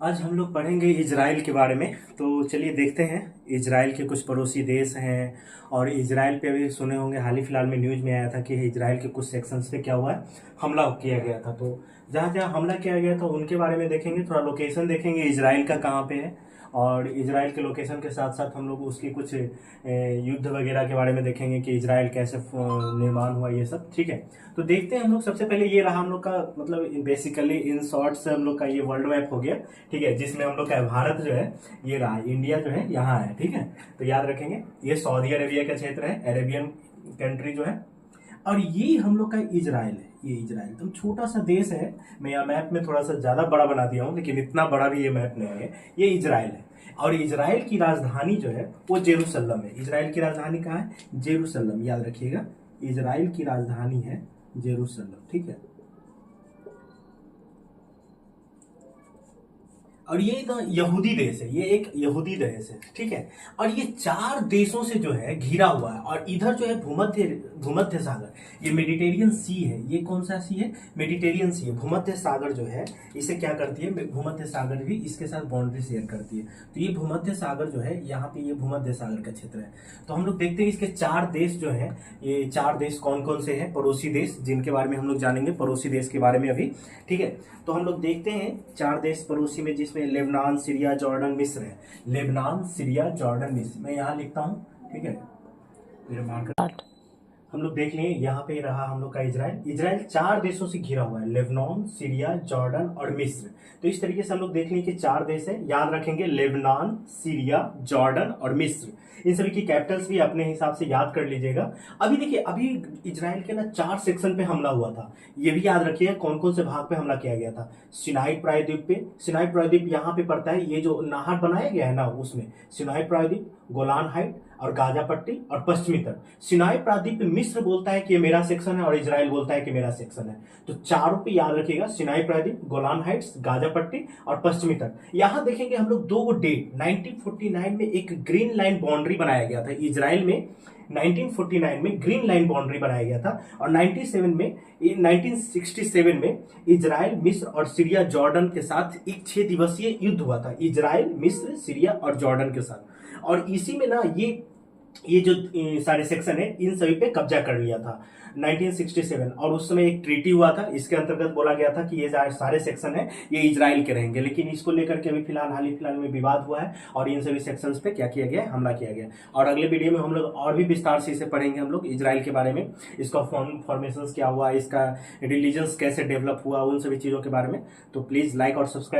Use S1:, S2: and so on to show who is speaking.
S1: आज हम लोग पढ़ेंगे इजराइल के बारे में। तो चलिए देखते हैं। इजराइल के कुछ पड़ोसी देश हैं और इजराइल पे अभी सुने होंगे, हाल ही फिलहाल में न्यूज़ में आया था कि इजराइल के कुछ सेक्शंस पे क्या हुआ है, हमला किया गया था। तो जहाँ जहाँ हमला किया गया था उनके बारे में देखेंगे, थोड़ा लोकेशन देखेंगे इजराइल का कहाँ पे है, और इजराइल के लोकेशन के साथ साथ हम लोग उसकी कुछ युद्ध वगैरह के बारे में देखेंगे कि इजराइल कैसे निर्माण हुआ, ये सब ठीक है। तो देखते हैं हम लोग। सबसे पहले ये रहा हम लोग का, मतलब बेसिकली इन शॉर्ट से हम लोग का ये वर्ल्ड मैप हो गया, ठीक है, जिसमें हम लोग का भारत जो है ये रहा, इंडिया जो है यहाँ है, ठीक है। तो याद रखेंगे ये सऊदी अरेबिया का क्षेत्र है, अरेबियन कंट्री जो है, और ये हम लोग का इजराइल है। ये इजराइल तो छोटा सा देश है। मैं यहाँ मैप में थोड़ा सा ज्यादा बड़ा बना दिया हूँ, लेकिन इतना बड़ा भी ये मैप नहीं है। ये इजराइल है और इजराइल की राजधानी जो है वो जेरूसलम है। इजराइल की राजधानी कहाँ है? जेरूसलम, याद रखिएगा। इजराइल की राजधानी है जेरूसलम, ठीक है। और ये ना यहूदी देश है, ये एक यहूदी देश है, ठीक है। और ये चार देशों से जो है घिरा हुआ है, और इधर जो है भूमध्य भूमध्य सागर, ये मेडिटेरियन सी है। ये कौन सा सी है? मेडिटेरियन सी है। भूमध्य सागर जो है इसे क्या करती है, भूमध्य सागर भी इसके साथ बाउंड्री शेयर करती है। तो ये भूमध्य सागर जो है, यहाँ पे ये भूमध्य सागर का क्षेत्र है। तो हम लोग देखते हैं इसके चार देश जो है, ये चार देश कौन कौन से हैं, पड़ोसी देश, जिनके बारे में हम लोग जानेंगे, पड़ोसी देश के बारे में अभी, ठीक है। तो हम लोग देखते हैं चार देश पड़ोसी में, जिसमें लेबनान, सीरिया, जॉर्डन, मिस्र है। लेबनान, सीरिया, जॉर्डन, मिस्र, मैं यहाँ लिखता हूँ, ठीक है। मेरा मार्कर हम लोग देख लिए, यहाँ पे रहा हम लोग का इजराइल। इजराइल चार देशों से घिरा हुआ है, लेबनान, सीरिया, जॉर्डन और मिस्र। तो इस तरीके से हम लोग देख लिए कि चार देश है। याद रखेंगे लेबनान, सीरिया, जॉर्डन और मिस्र। इन सभी की कैपिटल्स भी अपने हिसाब से याद कर लीजिएगा। अभी देखिए, अभी इजराइल के ना चार सेक्शन पे हमला हुआ था, ये भी याद रखिएगा कौन कौन से भाग पे हमला किया गया था। सिनाई प्रायद्वीप पे, सिनाई प्रायद्वीप यहाँ पे पड़ता है, ये जो नाहर बनाया गया है ना उसमें, सिनाई प्रायद्वीप, गोलान हाइट और गाजा पट्टी और पश्चिमी तट। सिनाई प्रायद्वीप मिस्र बोलता है कि ये मेरा सेक्शन है और इजराइल बोलता है कि मेरा सेक्शन है। तो चारों पे याद रखिएगा, सिनाई प्रायद्वीप, गोलान हाइट्स, गाजा पट्टी और पश्चिमी तट। यहां देखेंगे हम लोग दो डेट, 1949 में एक ग्रीन लाइन बाउंड्री बनाया गया था इजराइल में। 1949 में ग्रीन लाइन बाउंड्री बनाया गया था, और 1967 में इजराइल, मिस्र और सीरिया, जॉर्डन के साथ एक 6 दिवसीय युद्ध हुआ था। इजराइल, मिस्र, सीरिया और जॉर्डन के साथ। और इसी में ना ये जो सारे सेक्शन है, इन सभी पे कब्जा कर लिया था 1967। और उस समय एक ट्रीटी हुआ था, इसके अंतर्गत बोला गया था कि ये सारे सेक्शन है ये इजराइल के रहेंगे। लेकिन इसको लेकर के अभी फिलहाल हाल ही फिलहाल में विवाद हुआ है, और इन सभी सेक्शंस पे क्या किया गया है, हमला किया गया। और अगले वीडियो में हम लोग और भी विस्तार से इसे पढ़ेंगे, हम लोग इजराइल के बारे में, इसका फॉर्मेशन क्या हुआ, इसका रिलीजन्स कैसे डेवलप हुआ, उन सभी चीजों के बारे में। तो प्लीज लाइक और सब्सक्राइब